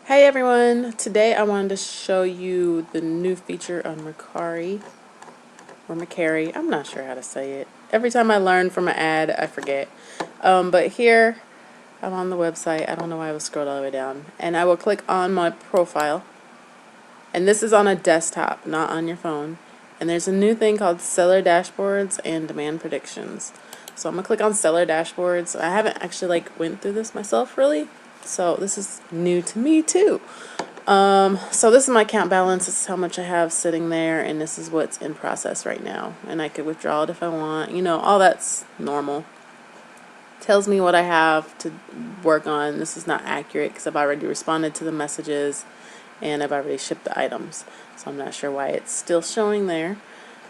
Hey everyone, today I wanted to show you the new feature on Mercari, or Mercari, I'm not sure how to say it. Every time I learn from an ad, I forget. But here, I'm on the website, I don't know why I was scrolled all the way down, and I will click on my profile, and this is on a desktop, not on your phone, and there's a new thing called seller dashboards and demand predictions. So I'm going to click on seller dashboards. I haven't actually went through this myself really, so this is new to me too. So this is my account balance. This is how much I have sitting there, and this is what's in process right now. And I could withdraw it if I want. You know, all that's normal. Tells me what I have to work on. This is not accurate because I've already responded to the messages and I've already shipped the items. So I'm not sure why it's still showing there.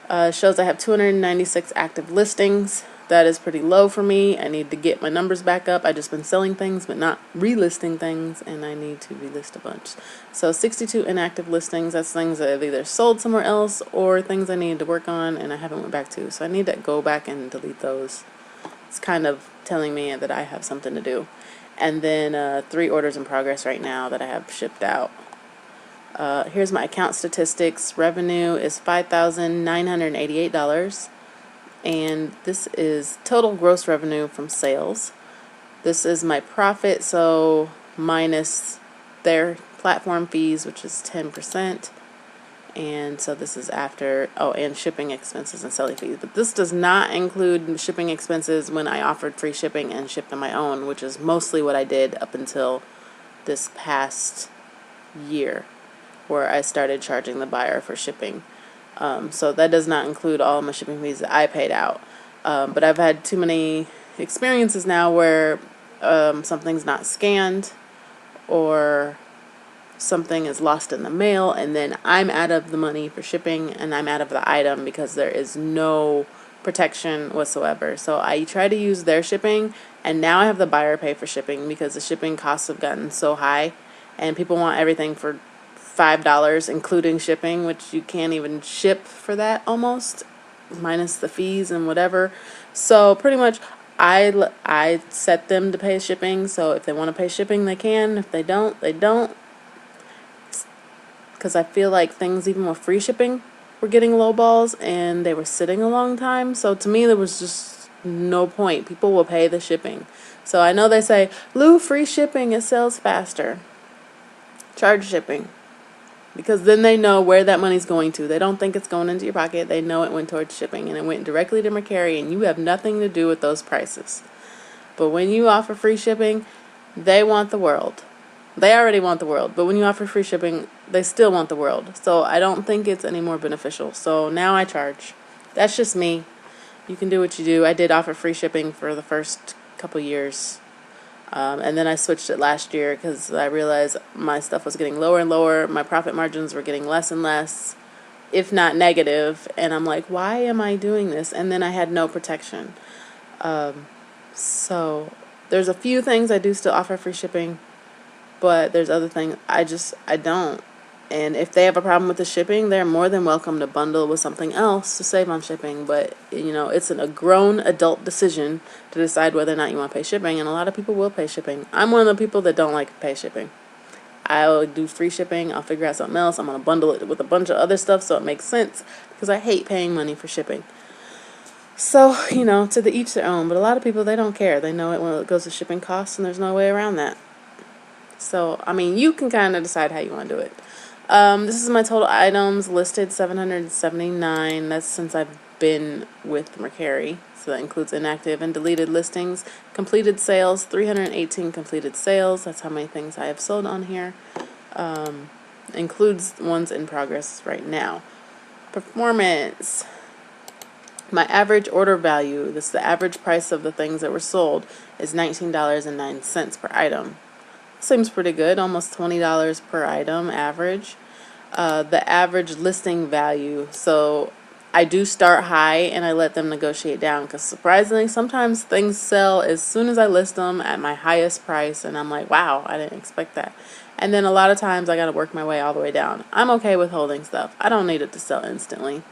It shows I have 296 active listings. That is pretty low for me. I need to get my numbers back up. I've just been selling things but not relisting things, and I need to relist a bunch. So 62 inactive listings. That's things that I've either sold somewhere else or things I needed to work on and I haven't went back to. So I need to go back and delete those. It's kind of telling me that I have something to do. And then 3 orders in progress right now that I have shipped out. Here's my account statistics. Revenue is $5,988. And this is total gross revenue from sales. This is my profit, so minus their platform fees, which is 10%. And so this is after, and shipping expenses and selling fees. But this does not include shipping expenses when I offered free shipping and shipped on my own, which is mostly what I did up until this past year, where I started charging the buyer for shipping. So that does not include all my shipping fees that I paid out. But I've had too many experiences now where something's not scanned or something is lost in the mail, and then I'm out of the money for shipping and I'm out of the item because there is no protection whatsoever. So I try to use their shipping, and now I have the buyer pay for shipping because the shipping costs have gotten so high and people want everything for $5 including shipping, which you can't even ship for that almost, minus the fees and whatever. So pretty much I set them to pay shipping, so if they want to pay shipping they can. If they don't, they don't, because I feel like things even with free shipping were getting low balls and they were sitting a long time. So to me there was just no point. People will pay the shipping. So I know they say, Lou, free shipping, it sells faster. Charge shipping. Because then they know where that money's going to. They don't think it's going into your pocket. They know it went towards shipping, and it went directly to Mercari, and you have nothing to do with those prices. But when you offer free shipping, they want the world. They already want the world, but when you offer free shipping, they still want the world. So I don't think it's any more beneficial. So now I charge. That's just me. You can do what you do. I did offer free shipping for the first couple years. And then I switched it last year because I realized my stuff was getting lower and lower. My profit margins were getting less and less, if not negative. And I'm like, why am I doing this? And then I had no protection. So there's a few things I do still offer free shipping, but there's other things I don't. And if they have a problem with the shipping, they're more than welcome to bundle with something else to save on shipping. But, you know, it's a grown adult decision to decide whether or not you want to pay shipping. And a lot of people will pay shipping. I'm one of the people that don't like to pay shipping. I'll do free shipping. I'll figure out something else. I'm going to bundle it with a bunch of other stuff so it makes sense, because I hate paying money for shipping. So, you know, to the each their own. But a lot of people, they don't care. They know it when it goes to shipping costs, and there's no way around that. So, I mean, you can kind of decide how you want to do it. This is my total items listed, 779. That's since I've been with Mercari. So that includes inactive and deleted listings. Completed sales, 318 completed sales. That's how many things I have sold on here. Includes ones in progress right now. Performance. My average order value, this is the average price of the things that were sold, is $19.09 per item. Seems pretty good, almost $20 per item average. The average listing value, so I do start high and I let them negotiate down, because surprisingly sometimes things sell as soon as I list them at my highest price, and I'm like, wow, I didn't expect that. And then a lot of times I got to work my way all the way down. I'm okay with holding stuff. I don't need it to sell instantly.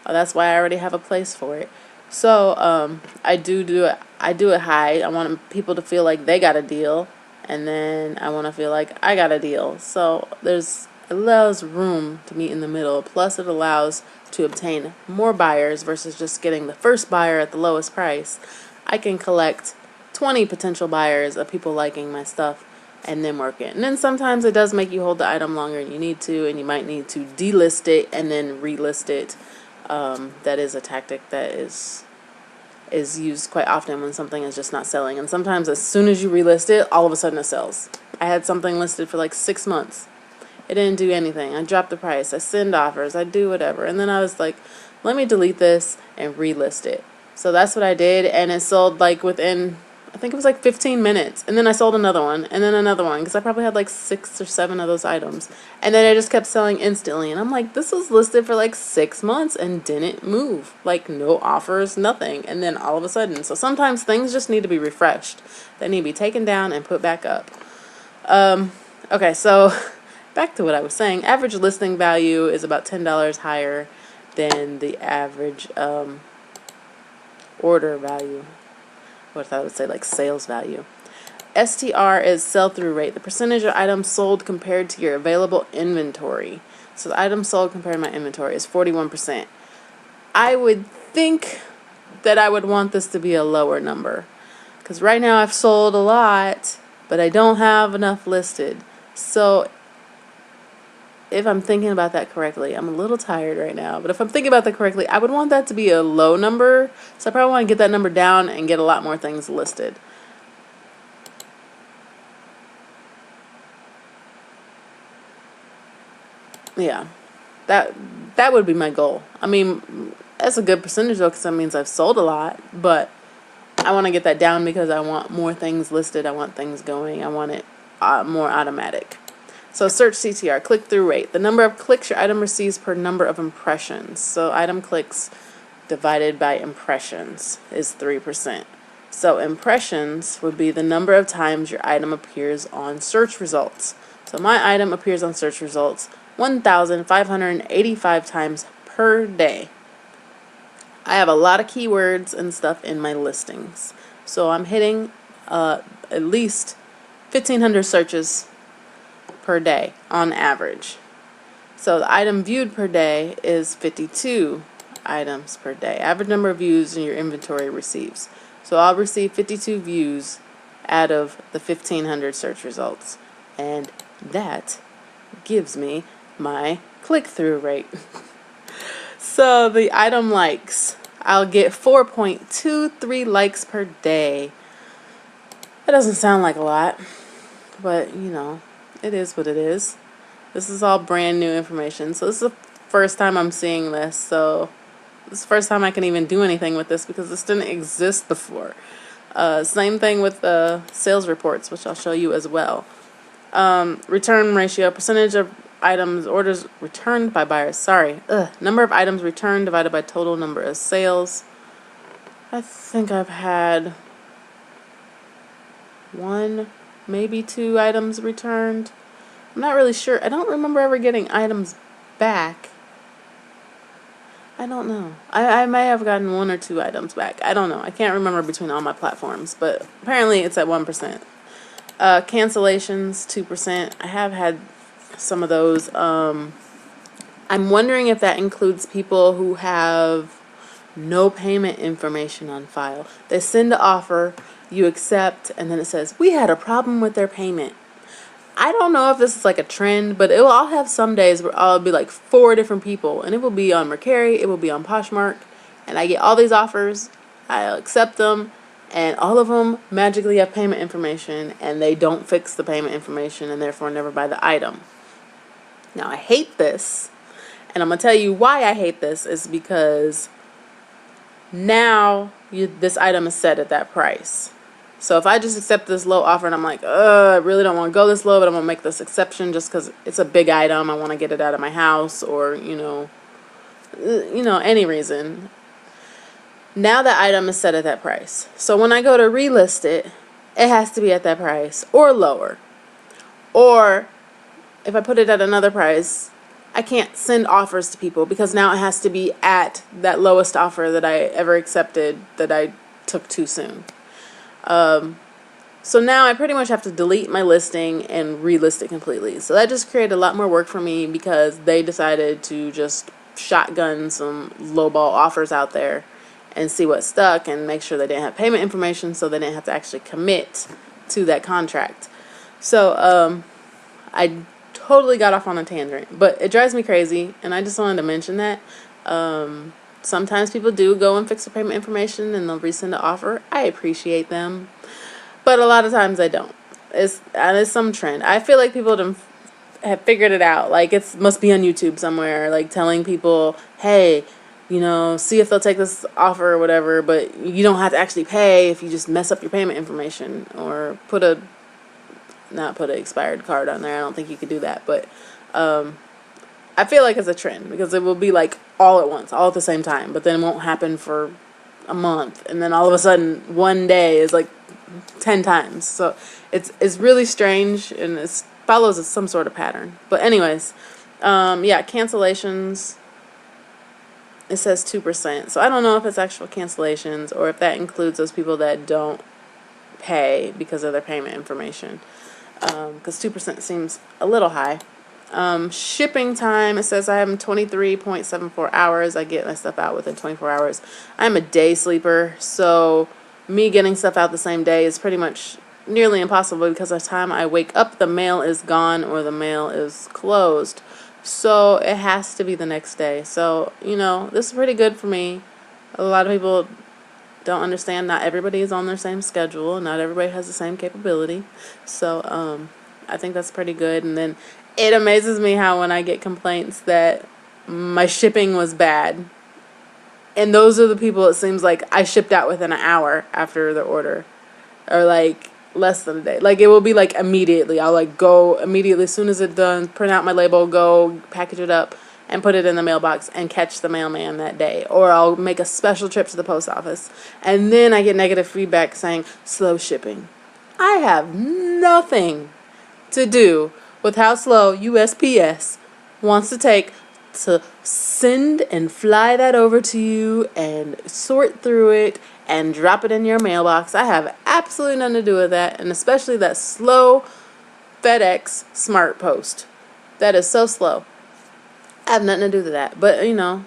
That's why I already have a place for it. So I do it high. I want people to feel like they got a deal, and then I want to feel like I got a deal. So it allows room to meet in the middle, plus it allows to obtain more buyers versus just getting the first buyer at the lowest price. I can collect 20 potential buyers of people liking my stuff and then work it. And then sometimes it does make you hold the item longer than you need to, and you might need to delist it and then relist it. That is a tactic that is used quite often when something is just not selling. And sometimes as soon as you relist it, all of a sudden it sells. I had something listed for like 6 months. It didn't do anything. I dropped the price. I send offers. I do whatever. And then I was like, let me delete this and relist it. So that's what I did, and it sold like within, I think it was like 15 minutes. And then I sold another one, and then another one, because I probably had like 6 or 7 of those items. And then it just kept selling instantly. And I'm like, this was listed for like 6 months and didn't move. Like no offers, nothing. And then all of a sudden. So sometimes things just need to be refreshed. They need to be taken down and put back up. Okay, so back to what I was saying. Average listing value is about $10 higher than the average order value. What if I would say like sales value? STR is sell-through rate, the percentage of items sold compared to your available inventory. So the items sold compared to my inventory is 41%. I would think that I would want this to be a lower number, because right now I've sold a lot, but I don't have enough listed. So if I'm thinking about that correctly, I'm a little tired right now, but if I'm thinking about that correctly, I would want that to be a low number. So I probably want to get that number down and get a lot more things listed. Yeah, that would be my goal. I mean, that's a good percentage though, because that means I've sold a lot, but I want to get that down because I want more things listed. I want things going. I want it more automatic. So search CTR, click-through rate, the number of clicks your item receives per number of impressions. So item clicks divided by impressions is 3%. So impressions would be the number of times your item appears on search results. So my item appears on search results 1,585 times per day. I have a lot of keywords and stuff in my listings. So I'm hitting at least 1,500 searches per day on average. So the item viewed per day is 52 items per day. Average number of views in your inventory receives. So I'll receive 52 views out of the 1,500 search results. And that gives me my click-through rate. So the item likes, I'll get 4.23 likes per day. That doesn't sound like a lot, but you know, it is what it is. This is all brand new information. So this is the first time I'm seeing this. So this is the first time I can even do anything with this, because this didn't exist before. Same thing with sales reports, which I'll show you as well. Return ratio, percentage of items, orders returned by buyers. Number of items returned divided by total number of sales. I think I've had 1, maybe 2 items returned. I'm not really sure. I don't remember ever getting items back. I don't know. I may have gotten 1 or 2 items back. I don't know. I can't remember between all my platforms, but apparently it's at 1%. Cancellations, 2%. I have had some of those. I'm wondering if that includes people who have no payment information on file. They send an offer, you accept, and then it says, we had a problem with their payment. I don't know if this is like a trend, but I'll have some days where I'll be like 4 different people, and it will be on Mercari, it will be on Poshmark, and I get all these offers, I'll accept them, and all of them magically have payment information, and they don't fix the payment information, and therefore never buy the item. Now I hate this, and I'm going to tell you why I hate this is because now this item is set at that price. So if I just accept this low offer and I'm like, I really don't want to go this low, but I'm going to make this exception just because it's a big item, I want to get it out of my house, or, you know, any reason. Now that item is set at that price. So when I go to relist it, it has to be at that price or lower. Or if I put it at another price, I can't send offers to people because now it has to be at that lowest offer that I ever accepted that I took too soon. So now I pretty much have to delete my listing and relist it completely. So that just created a lot more work for me because they decided to just shotgun some lowball offers out there and see what stuck and make sure they didn't have payment information so they didn't have to actually commit to that contract. So I totally got off on a tangent, but it drives me crazy, and I just wanted to mention that. Sometimes people do go and fix the payment information and they'll resend the offer. I appreciate them, but a lot of times I don't. It's some trend. I feel like people have figured it out. Like it must be on YouTube somewhere, like telling people, hey, see if they'll take this offer or whatever, but you don't have to actually pay if you just mess up your payment information or not put an expired card on there. I don't think you could do that, but I feel like it's a trend because it will be like all at once, all at the same time, but then it won't happen for a month, and then all of a sudden one day is like 10 times. So it's really strange, and it follows some sort of pattern. But anyways, yeah, cancellations, it says 2%. So I don't know if it's actual cancellations or if that includes those people that don't pay because of their payment information. Because 2% seems a little high. Shipping time, it says I have 23.74 hours. I get my stuff out within 24 hours. I'm a day sleeper, so me getting stuff out the same day is pretty much nearly impossible because by the time I wake up, the mail is gone or the mail is closed. So it has to be the next day. So, this is pretty good for me. A lot of people don't understand not everybody is on their same schedule. Not everybody has the same capability. So I think that's pretty good. And then it amazes me how when I get complaints that my shipping was bad, and those are the people it seems like I shipped out within an hour after the order, or like less than a day. Like it will be like immediately. I'll like go immediately as soon as it's done, print out my label, go package it up and put it in the mailbox and catch the mailman that day. Or I'll make a special trip to the post office. And then I get negative feedback saying slow shipping. I have nothing to do with how slow USPS wants to take to send and fly that over to you and sort through it and drop it in your mailbox. I have absolutely nothing to do with that, and especially that slow FedEx Smart Post. That is so slow. I have nothing to do with that. But,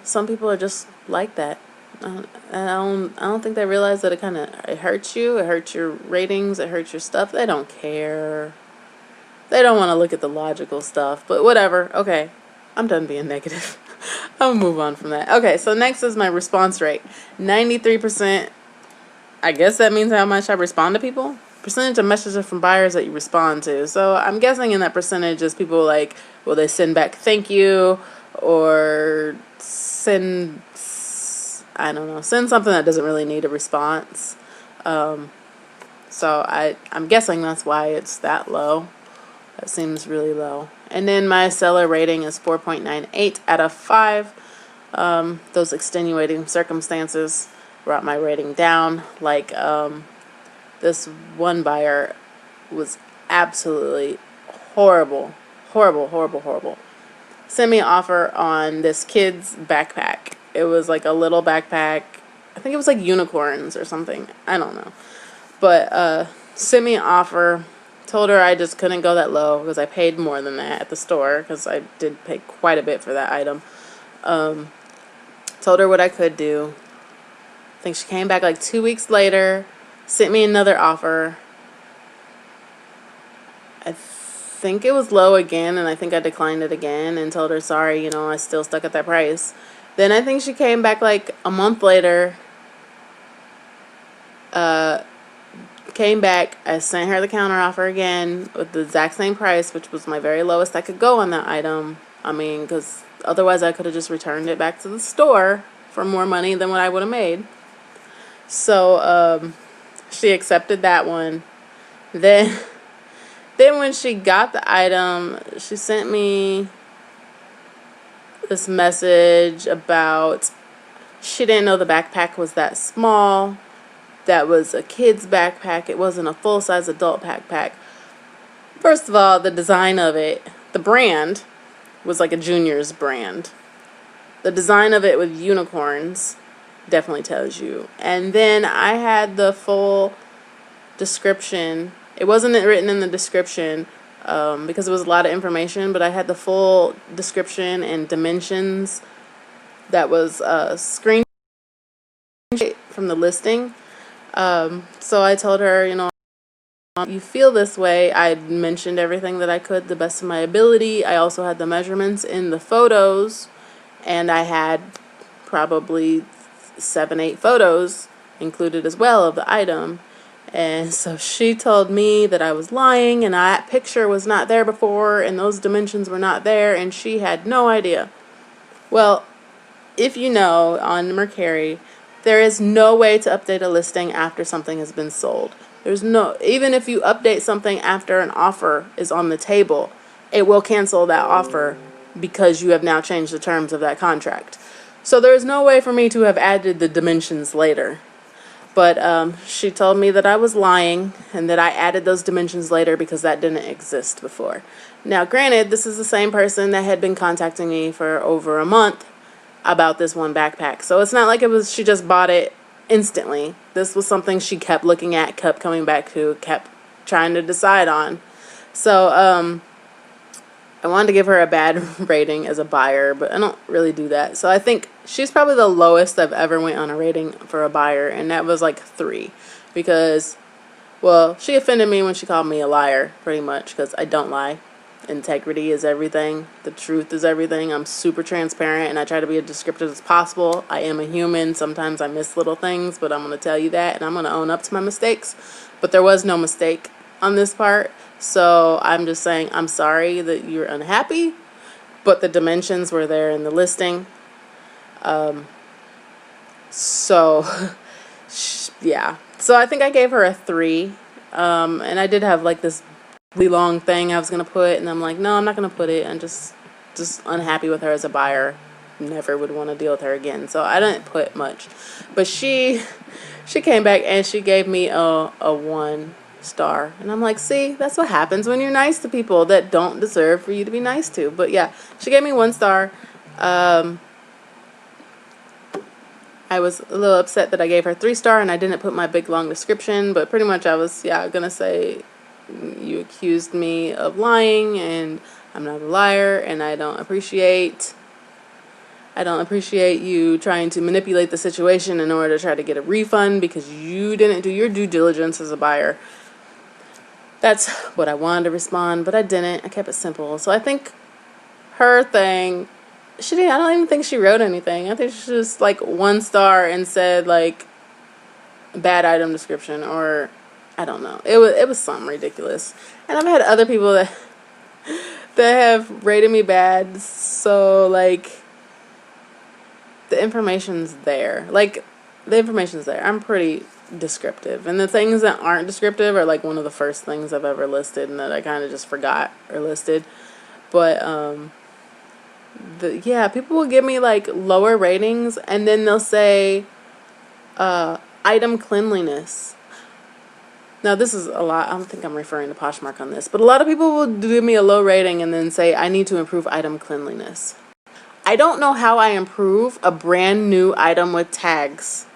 some people are just like that. I don't think they realize that it hurts you. It hurts your ratings. It hurts your stuff. They don't care. They don't want to look at the logical stuff. But whatever. Okay. I'm done being negative. I'll move on from that. Okay, so next is my response rate. 93%. I guess that means how much I respond to people. Percentage of messages from buyers that you respond to. So I'm guessing in that percentage is people like, will they send back thank you or send something that doesn't really need a response. So I'm guessing that's why it's that low. That seems really low. And then my seller rating is 4.98 out of 5. Those extenuating circumstances brought my rating down. Like this one buyer was absolutely horrible. Sent me an offer on this kid's backpack. It was like a little backpack. I think it was like unicorns or something. I don't know. But sent me an offer. Told her I just couldn't go that low because I paid more than that at the store because I did pay quite a bit for that item. Told her what I could do. I think she came back like 2 weeks later, sent me another offer. I think it was low again, and I think I declined it again and told her, sorry, I still stuck at that price. Then I think she came back like a month later, came back, I sent her the counter offer again with the exact same price, which was my very lowest I could go on that item. I mean, because otherwise I could have just returned it back to the store for more money than what I would have made. So she accepted that one. Then when she got the item, she sent me this message about she didn't know the backpack was that small. That was a kid's backpack. It wasn't a full-size adult backpack. First of all, the design of it, the brand was like a junior's brand. The design of it with unicorns definitely tells you. And then I had the full description It wasn't written in the description because it was a lot of information, but I had the full description and dimensions that was screen from the listing. So I told her, you know, you feel this way. I mentioned everything that I could the best of my ability. I also had the measurements in the photos, and I had probably 7, 8 photos included as well of the item. And so she told me that I was lying and that picture was not there before and those dimensions were not there, and she had no idea. Well, if you know, on Mercari, there is no way to update a listing after something has been sold. There's no, even if you update something after an offer is on the table, it will cancel that offer because you have now changed the terms of that contract. So there is no way for me to have added the dimensions later. But she told me that I was lying and that I added those dimensions later because that didn't exist before. Now, granted, this is the same person that had been contacting me for over a month about this one backpack. So it's not like it was she just bought it instantly. This was something she kept looking at, kept coming back to, kept trying to decide on. So I wanted to give her a bad rating as a buyer, but I don't really do that. So I think she's probably the lowest I've ever went on a rating for a buyer, and that was like 3 because, well, she offended me when she called me a liar, pretty much, because I don't lie. Integrity is everything. The truth is everything. I'm super transparent and I try to be as descriptive as possible. I am a human. Sometimes I miss little things, but I'm going to tell you that and I'm going to own up to my mistakes. But there was no mistake on this part. So I'm just saying I'm sorry that you're unhappy, but the dimensions were there in the listing. So yeah. So I think I gave her a 3. And I did have like this really long thing I was gonna put, and I'm like, no, I'm not gonna put it. I'm just unhappy with her as a buyer. Never would want to deal with her again. So I didn't put much, but she came back and she gave me a 1 star, and I'm like, see, that's what happens when you're nice to people that don't deserve for you to be nice to. But yeah, she gave me 1 star. I was a little upset that I gave her 3 star and I didn't put my big long description, but pretty much I was gonna say, you accused me of lying and I'm not a liar, and I don't appreciate you trying to manipulate the situation in order to try to get a refund because you didn't do your due diligence as a buyer. That's what I wanted to respond, but I didn't. I kept it simple. So I think her thing, I don't even think she wrote anything. I think she just like 1 star and said like bad item description, or I don't know. It was something ridiculous. And I've had other people that have rated me bad. So like the information's there. Like the information's there. I'm pretty descriptive, and the things that aren't descriptive are like one of the first things I've ever listed and that I kind of just forgot or listed. But people will give me like lower ratings and then they'll say item cleanliness. Now this is a lot. I don't think I'm referring to Poshmark on this, but a lot of people will give me a low rating and then say I need to improve item cleanliness. I don't know how I improve a brand new item with tags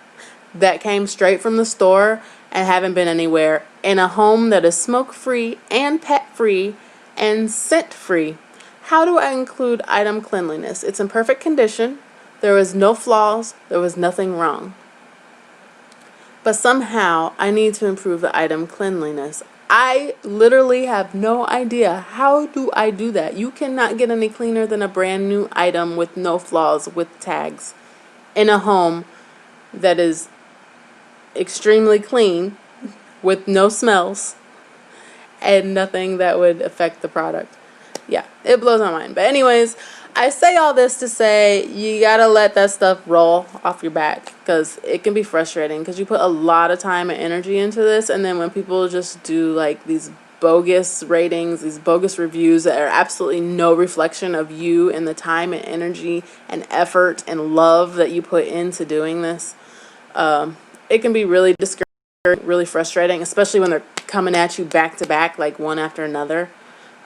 that came straight from the store and haven't been anywhere in a home that is smoke free and pet free and scent free. How do I include item cleanliness? It's in perfect condition. There was no flaws. There was nothing wrong. But somehow I need to improve the item cleanliness. I literally have no idea. How do I do that? You cannot get any cleaner than a brand new item with no flaws, with tags, in a home that is extremely clean, with no smells, and nothing that would affect the product. Yeah, it blows my mind. But anyways, I say all this to say you gotta let that stuff roll off your back, because it can be frustrating because you put a lot of time and energy into this, and then when people just do like these bogus ratings, these bogus reviews that are absolutely no reflection of you and the time and energy and effort and love that you put into doing this, it can be really discouraging, really frustrating, especially when they're coming at you back to back, like one after another.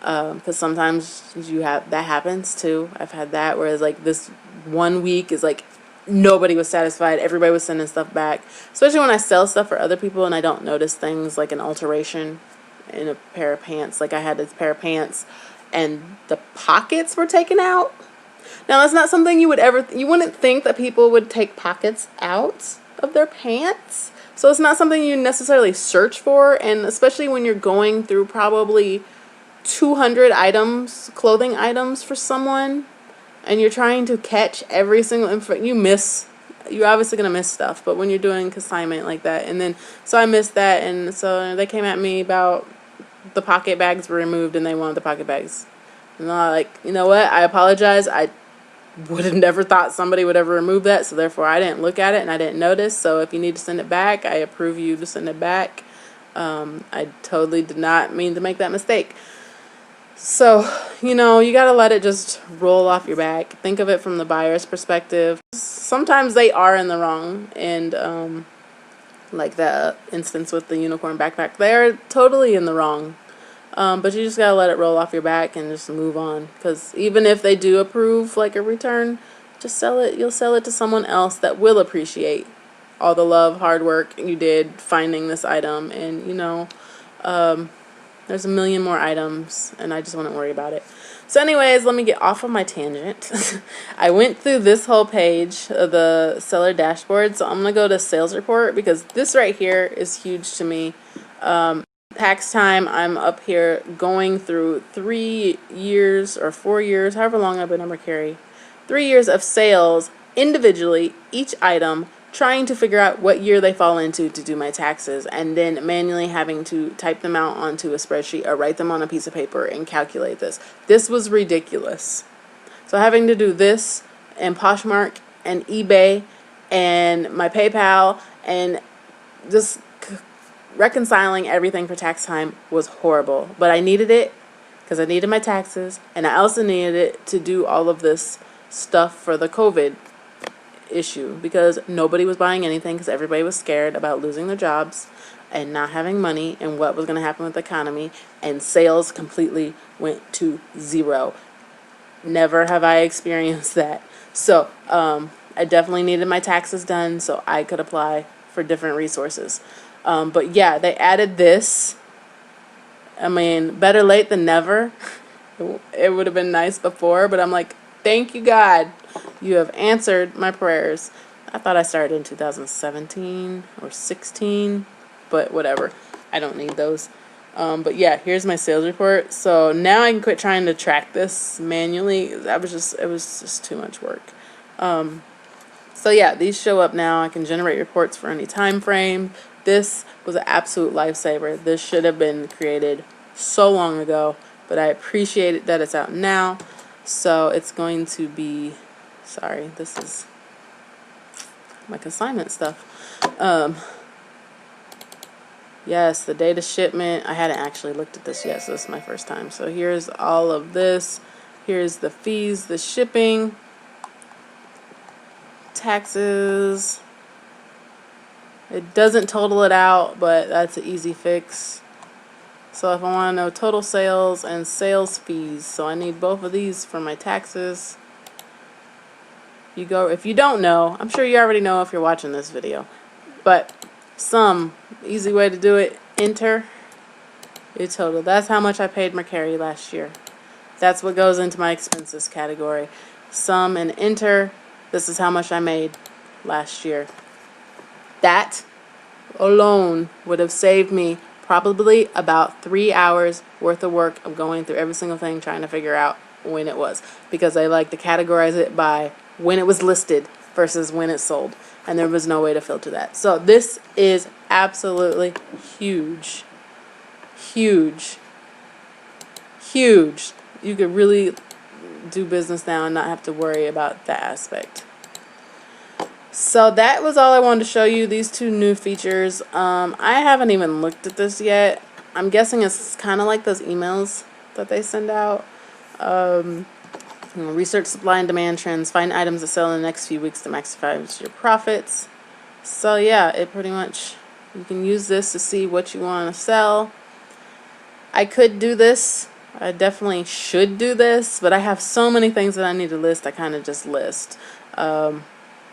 Because sometimes that happens too. I've had that, whereas like this one week is like nobody was satisfied. Everybody was sending stuff back, especially when I sell stuff for other people and I don't notice things like an alteration in a pair of pants. Like I had this pair of pants and the pockets were taken out. Now that's not something you wouldn't think that people would take pockets out of their pants. So it's not something you necessarily search for, and especially when you're going through probably 200 items, clothing items for someone, and you're trying to catch every single you're obviously going to miss stuff, but when you're doing consignment like that, and then, so I missed that, and so they came at me about the pocket bags were removed, and they wanted the pocket bags. And I'm like, you know what, I apologize, I would have never thought somebody would ever remove that, so therefore I didn't look at it, and I didn't notice, so if you need to send it back, I approve you to send it back. I totally did not mean to make that mistake. So, you know, you gotta let it just roll off your back. Think of it from the buyer's perspective. Sometimes they are in the wrong, and like the instance with the unicorn backpack, they're totally in the wrong. But you just gotta let it roll off your back and just move on. Because even if they do approve like a return, just sell it. You'll sell it to someone else that will appreciate all the love, hard work you did finding this item, and you know. There's a million more items, and I just wouldn't worry about it. So anyways, let me get off of my tangent. I went through this whole page of the seller dashboard, so I'm going to go to sales report, because this right here is huge to me. Tax time, I'm up here going through 3 years or 4 years, however long I've been on Mercari. 3 years of sales individually, each item, trying to figure out what year they fall into to do my taxes, and then manually having to type them out onto a spreadsheet or write them on a piece of paper and calculate this. This was ridiculous. So having to do this and Poshmark and eBay and my PayPal and just reconciling everything for tax time was horrible. But I needed it because I needed my taxes, and I also needed it to do all of this stuff for the COVID issue, because nobody was buying anything because everybody was scared about losing their jobs and not having money and what was going to happen with the economy, and sales completely went to zero. Never have I experienced that. So I definitely needed my taxes done so I could apply for different resources. But yeah, they added this. I mean, better late than never. It would have been nice before, but I'm like, thank you, God. You have answered my prayers. I thought I started in 2017 or 16, but whatever. I don't need those. But yeah, here's my sales report. So now I can quit trying to track this manually. It was just too much work. So yeah, these show up now. I can generate reports for any time frame. This was an absolute lifesaver. This should have been created so long ago, but I appreciate it that it's out now. So it's going to be, sorry, this is my consignment stuff. Yes, the data shipment. I hadn't actually looked at this yet, so this is my first time. So here's all of this. Here's the fees, the shipping, taxes. It doesn't total it out, but that's an easy fix. So if I want to know total sales and sales fees, so I need both of these for my taxes. You go, if you don't know, I'm sure you already know if you're watching this video, but some easy way to do it, enter your total. That's how much I paid Mercari last year. That's what goes into my expenses category. Sum and enter, this is how much I made last year. That alone would have saved me probably about 3 hours worth of work of going through every single thing trying to figure out when it was, because I like to categorize it by when it was listed versus when it sold, and there was no way to filter that. So this is absolutely huge. Huge. Huge. You could really do business now and not have to worry about that aspect. So that was all I wanted to show you, these two new features. I haven't even looked at this yet. I'm guessing it's kind of like those emails that they send out. Research supply and demand trends, find items that sell in the next few weeks to maximize your profits. So yeah, it pretty much, you can use this to see what you want to sell. I could do this. I definitely should do this, but I have so many things that I need to list, I kind of just list.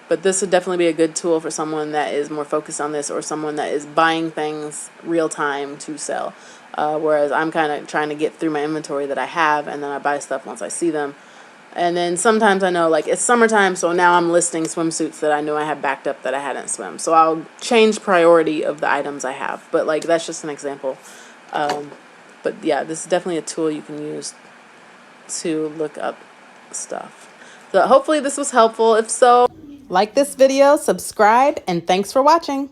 But this would definitely be a good tool for someone that is more focused on this, or someone that is buying things real time to sell. Whereas I'm kind of trying to get through my inventory that I have, and then I buy stuff once I see them. And then sometimes I know, like, it's summertime, so now I'm listing swimsuits that I know I have backed up that I hadn't swim. So I'll change priority of the items I have. But, like, that's just an example. But, yeah, this is definitely a tool you can use to look up stuff. So hopefully this was helpful. If so, like this video, subscribe, and thanks for watching.